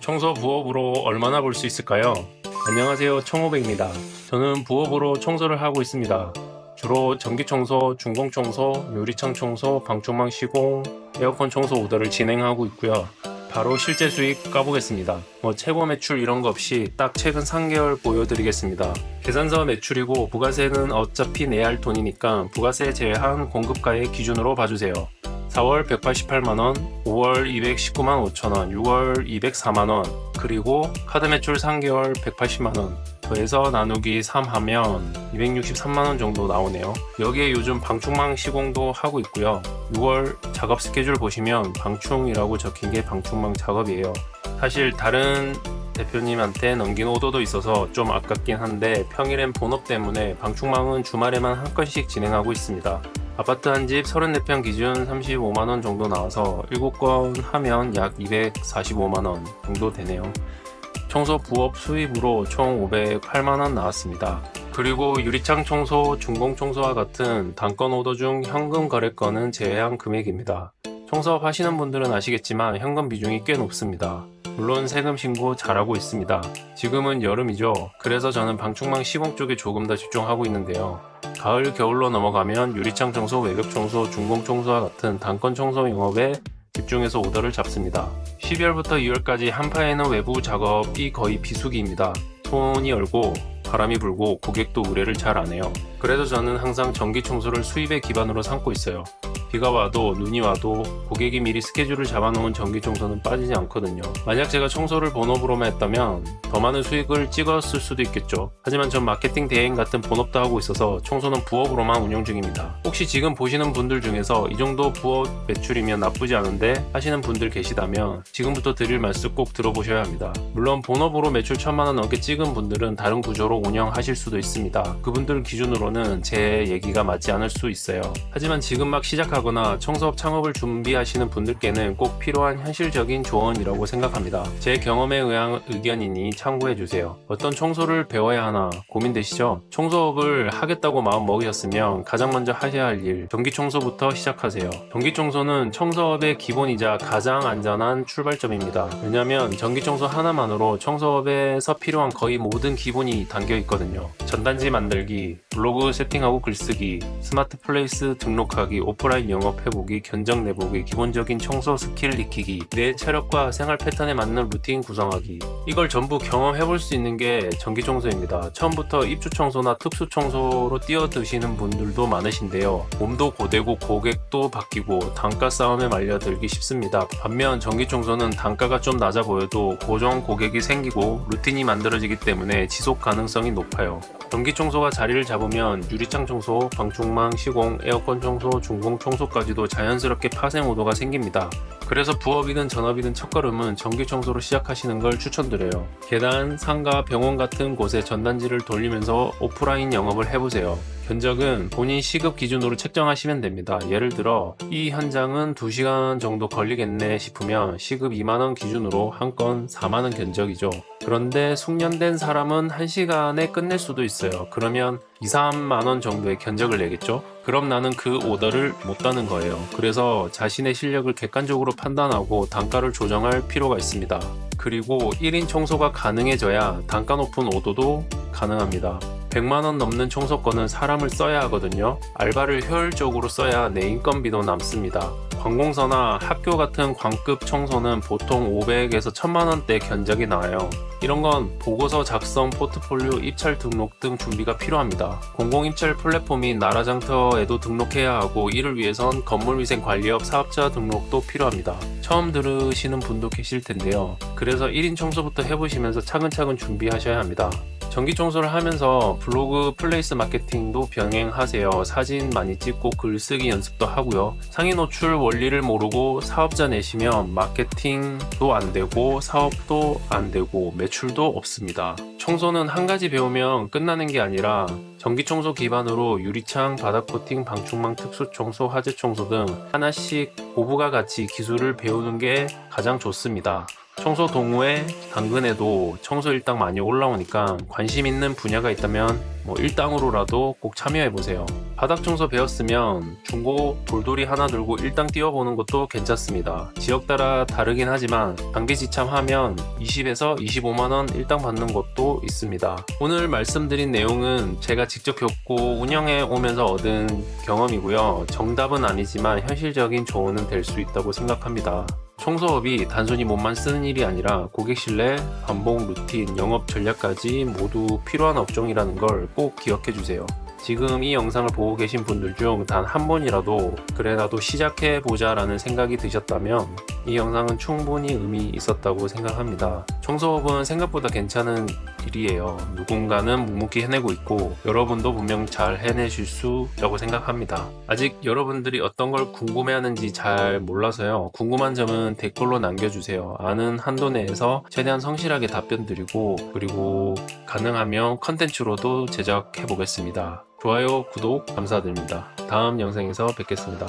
청소 부업으로 얼마나 벌 수 있을까요? 안녕하세요, 청호백입니다. 저는 부업으로 청소를 하고 있습니다. 주로 전기청소, 중공청소, 유리창 청소, 방충망 시공, 에어컨 청소 오더를 진행하고 있고요. 바로 실제 수익 까보겠습니다. 최고 매출 이런 거 없이 딱 최근 3개월 보여드리겠습니다. 계산서 매출이고 부가세는 어차피 내야 할 돈이니까 부가세 제한 공급가의 기준으로 봐주세요. 4월 188만원, 5월 219만 5천원, 6월 204만원, 그리고 카드 매출 3개월 180만원, 더해서 나누기 3 하면 263만원 정도 나오네요. 여기에 요즘 방충망 시공도 하고 있고요. 6월 작업 스케줄 보시면 방충이라고 적힌 게 방충망 작업이에요. 사실 다른 대표님한테 넘긴 오더도 있어서 좀 아깝긴 한데 평일엔 본업 때문에 방충망은 주말에만 한 건씩 진행하고 있습니다. 아파트 한 집 34평 기준 35만원 정도 나와서 7건 하면 약 245만원 정도 되네요. 청소 부업 수입으로 총 508만원 나왔습니다. 그리고 유리창 청소, 중공 청소와 같은 단건 오더 중 현금 거래건은 제외한 금액입니다. 청소업 하시는 분들은 아시겠지만 현금 비중이 꽤 높습니다. 물론 세금 신고 잘하고 있습니다. 지금은 여름이죠. 그래서 저는 방충망 시공 쪽에 조금 더 집중하고 있는데요. 가을, 겨울로 넘어가면 유리창 청소, 외벽 청소, 중공 청소와 같은 단건 청소 영업에 집중해서 오더를 잡습니다. 12월부터 2월까지 한파에는 외부 작업이 거의 비수기입니다. 손이 얼고 바람이 불고 고객도 의뢰를 잘 안 해요. 그래서 저는 항상 전기 청소를 수입의 기반으로 삼고 있어요. 비가 와도 눈이 와도 고객이 미리 스케줄을 잡아놓은 전기 청소는 빠지지 않거든요. 만약 제가 청소를 본업으로만 했다면 더 많은 수익을 찍었을 수도 있겠죠. 하지만 전 마케팅 대행 같은 본업도 하고 있어서 청소는 부업으로만 운영 중입니다. 혹시 지금 보시는 분들 중에서 이 정도 부업 매출이면 나쁘지 않은데 하시는 분들 계시다면 지금부터 드릴 말씀 꼭 들어보셔야 합니다. 물론 본업으로 매출 1000만원 넘게 찍은 분들은 다른 구조로 운영하실 수도 있습니다. 그분들 기준으로는 제 얘기가 맞지 않을 수 있어요. 하지만 지금 막 시작하거나 청소업 창업을 준비하시는 분들께는 꼭 필요한 현실적인 조언이라고 생각합니다. 제 경험에 의한 의견이니 참고해주세요. 어떤 청소를 배워야 하나 고민되시죠? 청소업을 하겠다고 마음 먹으셨으면 가장 먼저 하셔야 할 일, 전기청소부터 시작하세요. 전기청소는 청소업의 기본이자 가장 안전한 출발점입니다. 왜냐하면 전기청소 하나만으로 청소업에서 필요한 거의 모든 기본이 담겨 있거든요. 전단지 만들기, 블로그 세팅하고 글쓰기, 스마트 플레이스 등록하기, 오프라인 영업해보기, 견적 내보기, 기본적인 청소 스킬 익히기, 내 체력과 생활 패턴에 맞는 루틴 구성하기, 이걸 전부 경험해볼 수 있는 게 전기청소입니다. 처음부터 입주청소나 특수청소로 뛰어드시는 분들도 많으신데요. 몸도 고되고 고객도 바뀌고 단가 싸움에 말려들기 쉽습니다. 반면 전기청소는 단가가 좀 낮아 보여도 고정 고객이 생기고 루틴이 만들어지기 때문에 지속 가능성이 높아요. 전기청소가 자리를 잡으면 유리창 청소, 방충망 시공, 에어컨 청소, 중공 청소까지도 자연스럽게 파생 오더가 생깁니다. 그래서 부업이든 전업이든 첫걸음은 전기청소로 시작하시는 걸 추천드려요. 계단, 상가, 병원 같은 곳에 전단지를 돌리면서 오프라인 영업을 해보세요. 견적은 본인 시급 기준으로 책정하시면 됩니다. 예를 들어 이 현장은 2시간 정도 걸리겠네 싶으면 시급 2만원 기준으로 한 건 4만원 견적이죠. 그런데 숙련된 사람은 1시간에 끝낼 수도 있어요. 그러면 2, 3만원 정도의 견적을 내겠죠? 그럼 나는 그 오더를 못 따는 거예요. 그래서 자신의 실력을 객관적으로 판단하고 단가를 조정할 필요가 있습니다. 그리고 1인 청소가 가능해져야 단가 높은 오더도 가능합니다. 100만원 넘는 청소권은 사람을 써야 하거든요. 알바를 효율적으로 써야 내 인건비도 남습니다. 관공서나 학교 같은 광급 청소는 보통 500에서 1000만원대 견적이 나와요. 이런 건 보고서 작성, 포트폴리오, 입찰 등록 등 준비가 필요합니다. 공공입찰 플랫폼인 나라장터에도 등록해야 하고 이를 위해선 건물위생관리업 사업자 등록도 필요합니다. 처음 들으시는 분도 계실 텐데요. 그래서 1인 청소부터 해보시면서 차근차근 준비하셔야 합니다. 전기청소를 하면서 블로그 플레이스 마케팅도 병행하세요. 사진 많이 찍고 글쓰기 연습도 하고요. 상위 노출 원리를 모르고 사업자 내시면 마케팅도 안 되고 사업도 안 되고 매출도 없습니다. 청소는 한 가지 배우면 끝나는 게 아니라 전기청소 기반으로 유리창, 바닥 코팅, 방충망, 특수청소, 화재청소 등 하나씩 고부가 가치 기술을 배우는 게 가장 좋습니다. 청소 동호회, 당근에도 청소 일당 많이 올라오니까 관심 있는 분야가 있다면 일당으로라도 꼭 참여해보세요. 바닥 청소 배웠으면 중고 돌돌이 하나 들고 일당 뛰어보는 것도 괜찮습니다. 지역 따라 다르긴 하지만 단기지참하면 20에서 25만원 일당 받는 곳도 있습니다. 오늘 말씀드린 내용은 제가 직접 겪고 운영해 오면서 얻은 경험이고요. 정답은 아니지만 현실적인 조언은 될 수 있다고 생각합니다. 청소업이 단순히 몸만 쓰는 일이 아니라 고객 신뢰, 반복 루틴, 영업 전략까지 모두 필요한 업종이라는 걸 꼭 기억해 주세요. 지금 이 영상을 보고 계신 분들 중 단 한 번이라도 그래 나도 시작해 보자 라는 생각이 드셨다면 이 영상은 충분히 의미 있었다고 생각합니다. 청소업은 생각보다 괜찮은 일이에요. 누군가는 묵묵히 해내고 있고 여러분도 분명 잘 해내실 수 있다고 생각합니다. 아직 여러분들이 어떤 걸 궁금해하는지 잘 몰라서요. 궁금한 점은 댓글로 남겨주세요. 아는 한도 내에서 최대한 성실하게 답변 드리고 그리고 가능하면 컨텐츠로도 제작해 보겠습니다. 좋아요, 구독 감사드립니다. 다음 영상에서 뵙겠습니다.